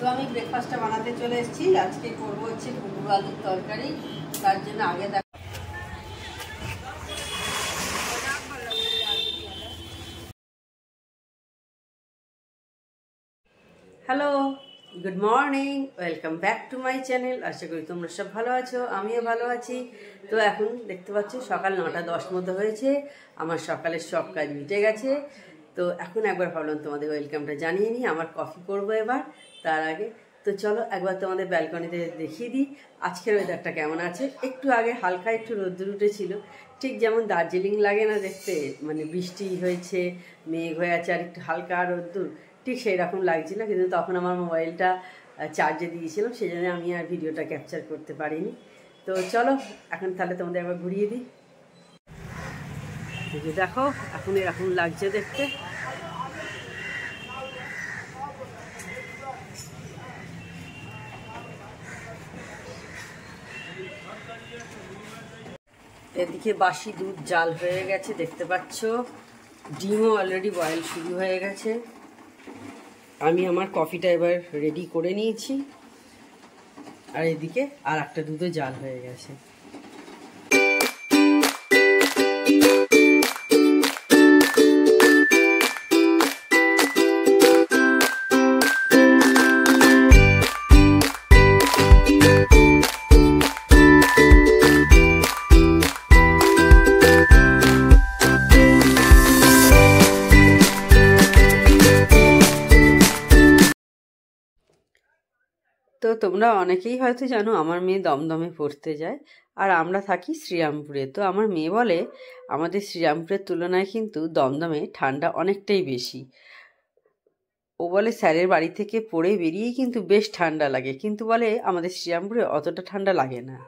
তো আমি ব্রেকফাস্টটা বানাতে চলে এসেছি। আজকে করবো হচ্ছে কুমড়ো আলুর তরকারি। তার জন্য আগে hello, good morning, welcome back to my channel. আশা করি তোমরা সব ভালো আছো, আমিও ভালো আছি। তো এখন দেখতে পাচ্ছ সকাল 9:10 মতো হয়েছে। আমার সকালের সব কাজ মিটে গেছে। তো এখন একবার ভাবলাম তোমাদের ওয়েলকামটা জানিয়ে নিই। আমার কফি করবো এবার। তার আগে তো চলো একবার তোমাদের ব্যালকনিতে দেখিয়ে দিই আজকের ওয়েদারটা কেমন আছে। একটু আগে হালকা একটু রোদ্দুর উঠেছিল, ঠিক যেমন দার্জিলিং লাগে না দেখতে, মানে বৃষ্টি হয়েছে, মেঘ হয়ে আছে আর একটু হালকা রোদ্দুর, ঠিক সেই রকম লাগছিল। কিন্তু তখন আমার মোবাইলটা চার্জে দিয়েছিলাম, সেই জন্য আমি আর ভিডিওটা ক্যাপচার করতে পারিনি। তো চলো এখন তাহলে তোমাদের একবার ঘুরিয়ে দিই। দেখো এখন এরকম লাগছে দেখতে। এদিকে বাসি দুধ জাল হয়ে গেছে দেখতে পাচ্ছ, ডিমও অলরেডি বয়েল শুরু হয়ে গেছে। আমি আমার কফিটা এবার রেডি করে নিয়েছি, আর এদিকে আর একটা দুধও জাল হয়ে গেছে। তো তোমরা অনেকেই হয়তো জানো আমার মেয়ে দমদমে পড়তে যায়, আর আমরা থাকি শ্রীরামপুরে। তো আমার মেয়ে বলে আমাদের শ্রীরামপুরের তুলনায় কিন্তু দমদমে ঠান্ডা অনেকটাই বেশি। ও বলে স্যারের বাড়ি থেকে পড়ে বেরিয়েই কিন্তু বেশ ঠান্ডা লাগে, কিন্তু বলে আমাদের শ্রীরামপুরে অতটা ঠান্ডা লাগে না।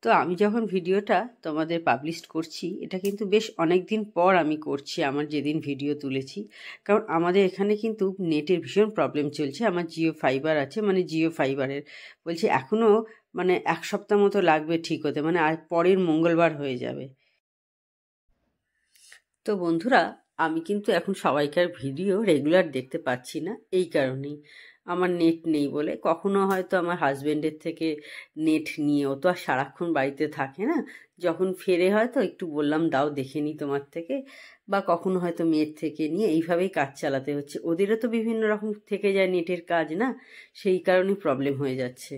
তো আমি যখন ভিডিওটা তোমাদের পাবলিশ করছি, এটা কিন্তু বেশ অনেক দিন পর আমি করছি, আমার যেদিন ভিডিও তুলেছি। কারণ আমাদের এখানে কিন্তু নেটের ভীষণ প্রবলেম চলছে। আমার জিও ফাইবার আছে, মানে জিও ফাইবারের বলছি এখনও মানে 1 সপ্তাহ মতো লাগবে ঠিক হতে, মানে আর পরের মঙ্গলবার হয়ে যাবে। তো বন্ধুরা, আমি কিন্তু এখন সবাইকার ভিডিও রেগুলার দেখতে পাচ্ছি না, এই কারণেই আমার নেট নেই বলে। কখনো হয়তো আমার হাজব্যান্ডের থেকে নেট নিয়ে, ও তো আর সারাক্ষণ বাড়িতে থাকে না, যখন ফেরে হয়তো একটু বললাম দাও দেখে নিই তোমার থেকে, বা কখনো হয়তো মেয়ের থেকে নিয়ে এইভাবেই কাজ চালাতে হচ্ছে। ওদেরও তো বিভিন্ন রকম থেকে যায় নেটের কাজ না, সেই কারণেই প্রবলেম হয়ে যাচ্ছে।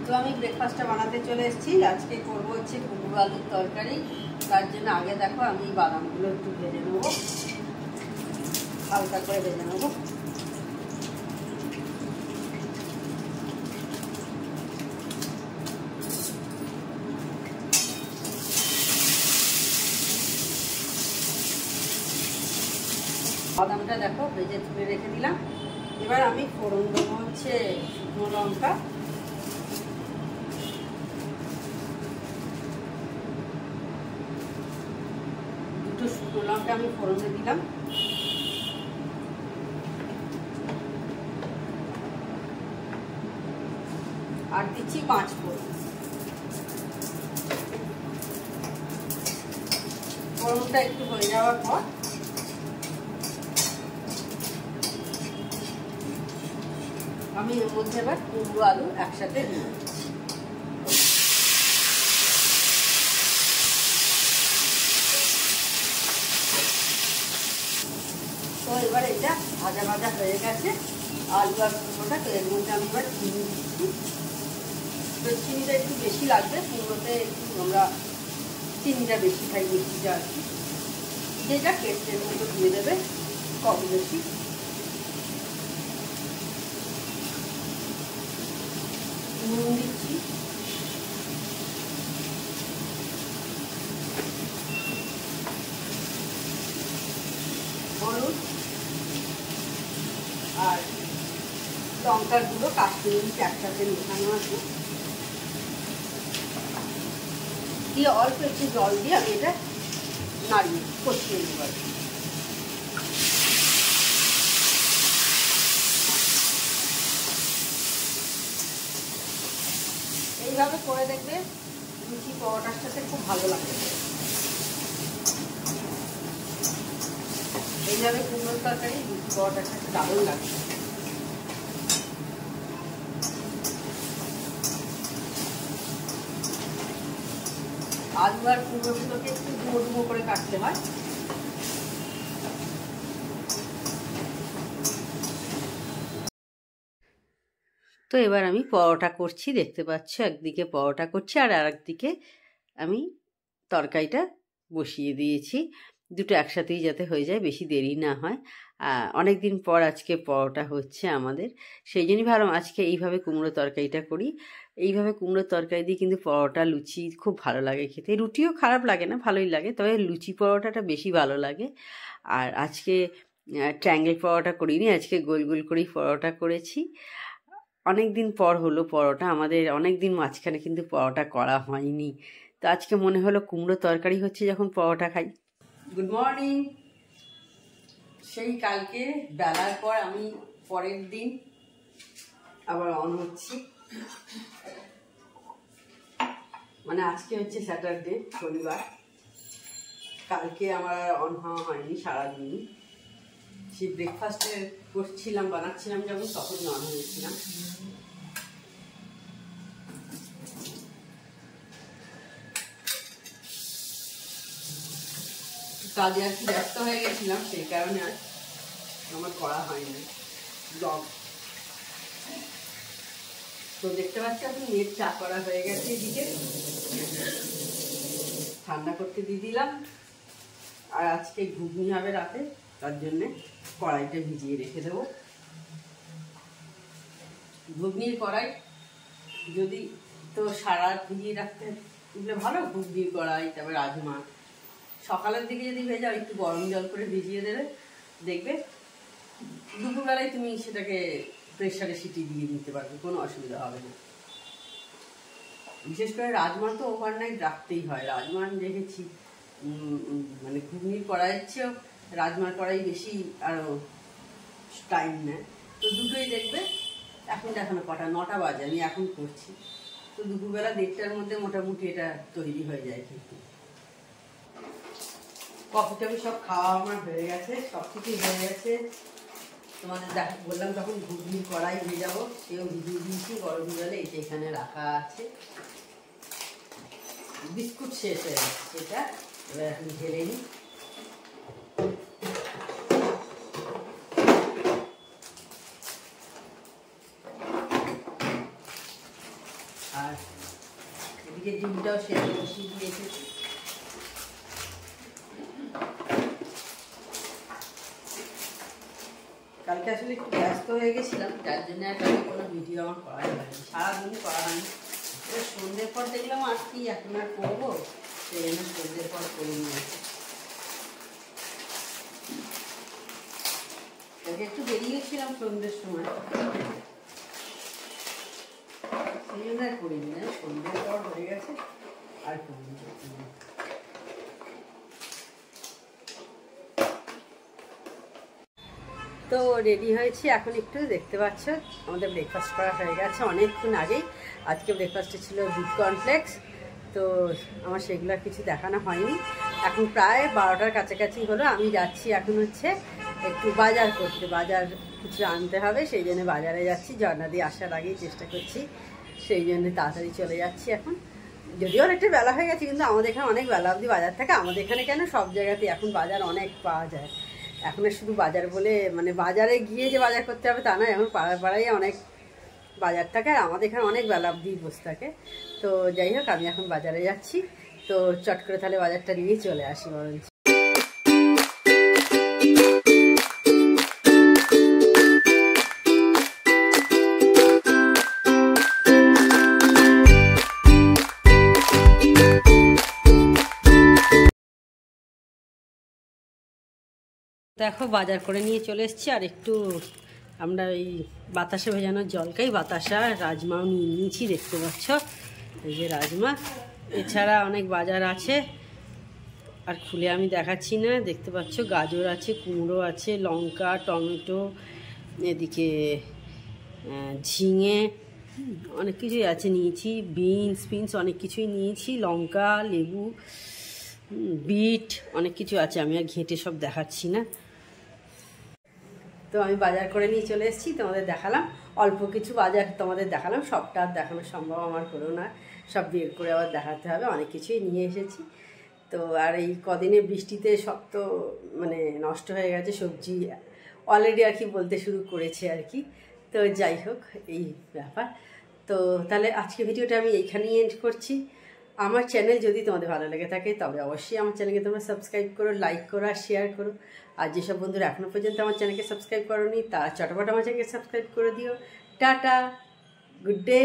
তো আমি ব্রেকফাস্টটা বানাতে চলে এসেছি। আজকে করবো হচ্ছে কুমড়ো আলুর তরকারি। তার জন্য আগে দেখো আমি বাদামগুলো একটু ভেজে নেবো, হালকা করে ভেজে নেবো। বাদামটা দেখো ভেজে তুলে রেখে দিলাম। এবার আমি ফোড়ন দেবো হচ্ছে শুকনো লঙ্কা, দুটো শুকনো লঙ্কা আমি ফোড়নে দিলাম। আর দিচ্ছি 5 ফোড়ন। ফোড়নটা একটু হয়ে যাওয়ার পর আমি এর মধ্যে এবার কুমড়ো আলু একসাথে দিয়ে দিচ্ছি। তো এবার এটা ভাজা ভাজা হয়ে গেছে আলু আর কুমড়োটা। তো এর মধ্যে আমি এবার চিনি দিচ্ছি। তো চিনিটা একটু বেশি লাগবে, কুমড়োতে একটু আমরা চিনিটা বেশি খাই, মিষ্টিটা আর কি, যেটা টেস্টের মতো দিয়ে দেবে কম বেশি। নুন দিচ্ছি, হলুদ আর লঙ্কার গুঁড়ো, কাশ্মীরি মির্চ একসাথে মেশানো আছে, দিয়ে অল্প একটু জল দিয়ে আমি এটা নাড়িয়ে কষিয়ে নেব। এইভাবে করে দেখবে লুচি পরোটার সাথে খুব ভালো লাগে। এইভাবে কুমড়োর তরকারি লুচি পরোটার সাথে দারুণ লাগে। আলু আর কুমড়োগুলোকে একটু ডুমো ডুমো করে কাটতে হয়। তো এবার আমি পরোটা করছি, দেখতে পাচ্ছ একদিকে পরোটা করছি আর আরেকদিকে আমি তরকারিটা বসিয়ে দিয়েছি। দুটো একসাথেই যাতে হয়ে যায়, বেশি দেরি না হয়। অনেক দিন পর আজকে পরোটা হচ্ছে আমাদের, সেই জন্যই ভাবলাম আজকে এইভাবে কুমড়ো তরকারিটা করি। এইভাবে কুমড়োর তরকারি দিয়ে কিন্তু পরোটা লুচি খুব ভালো লাগে খেতে, রুটিও খারাপ লাগে না, ভালোই লাগে, তবে লুচি পরোটাটা বেশি ভালো লাগে। আর আজকে ট্রায়াঙ্গেল পরোটা করিনি, আজকে গোল গোল করেই পরোটা করেছি। অনেক দিন পর হলো পরোটা, আমাদের অনেক দিন মাঝখানে কিন্তু পরোটা করা হয়নি, তো আজকে মনে হলো কুমড়ো তরকারি হচ্ছে যখন পরোটা খাই। Good morning. সেই কালকে বেলার পর আমি পরের দিন আবার অন হচ্ছি, মানে আজকে হচ্ছে স্যাটারডে, শনিবার। কালকে আমার অন হওয়া হয়নি সারাদিনই, সেই ব্রেকফাস্টে করছিলাম, বানাচ্ছিলাম যখন তখন অন হয়েছিলাম। কাজে আর কি ব্যস্ত হয়ে গেছিলাম, সেই কারণে আর আমার করা হয়নি ব্লগ। তো দেখতে পাচ্ছি এখন মেয়ের চা করা হয়ে গেছে, এদিকে ঠান্ডা করতে দিয়ে দিলাম। আর আজকে ঘুগনি হবে রাতে, তার জন্যে কড়াইটা ভিজিয়ে রেখে দেবো। ঘুগনির কড়াই যদি তো সারা ভিজিয়ে রাখতে ভালো, ঘুগনির কড়াই, তারপরে রাজমা সকালের দিকে যদি ভেজাও একটু গরম জল করে ভিজিয়ে দেবে, দেখবে দুপুরবেলায় তুমি সেটাকে প্রেসারে সিটি দিয়ে দিতে পারবে, কোনো অসুবিধা হবে না। বিশেষ করে রাজমা তো ওভারনাইট রাখতেই হয়। রাজমা দেখেছি মানে ঘুগনির কড়াইয়ের চেয়েও রাজমার কড়াই বেশি আরও টাইম নেয়। তো দুটোই দেখবে, এখন দেখানো কটা, 9টা বাজে, আমি এখন করছি, তো দুপুরবেলা 1:30টার মধ্যে মোটামুটি এটা তৈরি হয়ে যায়। কিন্তু কফি টফি সব খাওয়া আমার হয়ে গেছে, সব কিছুই হয়ে গেছে। তোমাদের বললাম তখন ঘুগনির কড়াই ভেজাবো, সেও ভিজিয়ে দিয়েছি গরম জলে, এটা এখানে রাখা আছে। বিস্কুট শেষ হয়ে গেছে সেটা, এবার এখন ঢেলে নিই। আর এদিকে ডিমটাও সেদ্ধ বসিয়ে দিয়ে এসেছি। কালকে আসলে একটু ব্যস্ত হয়ে গেছিলাম, যার জন্য আর কালকে কোনো ভিডিও আমার করা হয়নি, সারাদিনই করা হয়নি। সন্ধ্যের পর দেখলাম আর কি এখন আর করবো, সেই জন্য সন্ধ্যের পর করে নিয়েছি। একটু বেরিয়েছিলাম সন্ধ্যের সময়, সেই জন্য আর করিনি, না সন্ধ্যের পর হয়ে গেছে আর করিনি। তো রেডি হয়েছি, এখন একটু দেখতে পাচ্ছ আমাদের ব্রেকফাস্ট করা হয়ে গেছে অনেকক্ষণ আগেই। আজকে ব্রেকফাস্টে ছিল দুধ কর্নফ্লেক্স, তো আমার সেগুলো কিছু দেখানো হয়নি। এখন প্রায় 12টার কাছাকাছি হলো, আমি যাচ্ছি এখন হচ্ছে একটু বাজার করতে, বাজার কিছু আনতে হবে, সেই জন্য বাজারে যাচ্ছি। ঝর্ণাদি আসার আগেই চেষ্টা করছি, সেই জন্য তাড়াতাড়ি চলে যাচ্ছি এখন। যদিও অনেকটা বেলা হয়ে গেছে, কিন্তু আমাদের এখানে অনেক বেলা অবধি বাজার থাকে। আমাদের এখানে কেন, সব জায়গাতেই এখন বাজার অনেক পাওয়া যায়। এখন শুধু বাজার বলে মানে বাজারে গিয়ে যে বাজার করতে হবে তা নয়, এখন পাড়ায় পাড়ায় অনেক বাজার থাকে, আর আমাদের এখানে অনেক বেলা অবধি বসে থাকে। তো যাই হোক, আমি এখন বাজারে যাচ্ছি, তো চট করে তাহলে বাজারটা নিয়ে চলে আসি বরঞ্চ। দেখো বাজার করে নিয়ে চলে এসেছি, আর একটু আমরা এই বাতাসে ভেজানোর জলকাই বাতাসা রাজমাও নিয়ে নিয়েছি, দেখতে পাচ্ছ এই যে রাজমা। এছাড়া অনেক বাজার আছে, আর খুলে আমি দেখাচ্ছি না, দেখতে পাচ্ছ গাজর আছে, কুমড়ো আছে, লঙ্কা, টমেটো, এদিকে ঝিঙে, অনেক কিছুই আছে নিয়েছি, বিনস অনেক কিছুই নিয়েছি, লঙ্কা, লেবু, বিট, অনেক কিছু আছে, আমি আর ঘেঁটে সব দেখাচ্ছি না। তো আমি বাজার করে নিয়ে চলে এসেছি, তোমাদের দেখালাম। অল্প কিছু বাজার তোমাদের দেখালাম, সবটা আর দেখানো সম্ভব আমার হলো না, সব বের করে আবার দেখাতে হবে, অনেক কিছুই নিয়ে এসেছি। তো আর এই কদিনে বৃষ্টিতে সব তো মানে নষ্ট হয়ে গেছে, সবজি অলরেডি আর কি বলতে শুরু করেছে আর কি। তো যাই হোক এই ব্যাপার। তো তাহলে আজকে ভিডিওটা আমি এইখানেই এন্ড করছি। আমার চ্যানেল যদি তোমাদের ভালো লেগে থাকে তবে অবশ্যই আমার চ্যানেলকে তোমরা সাবস্ক্রাইব করো, লাইক করো আর শেয়ার করো। আর যেসব বন্ধুরা এখনও পর্যন্ত আমার চ্যানেলকে সাবস্ক্রাইব করোনি তারা চটপট আমার চ্যানেলকে সাবস্ক্রাইব করে দিও। Tata, good day.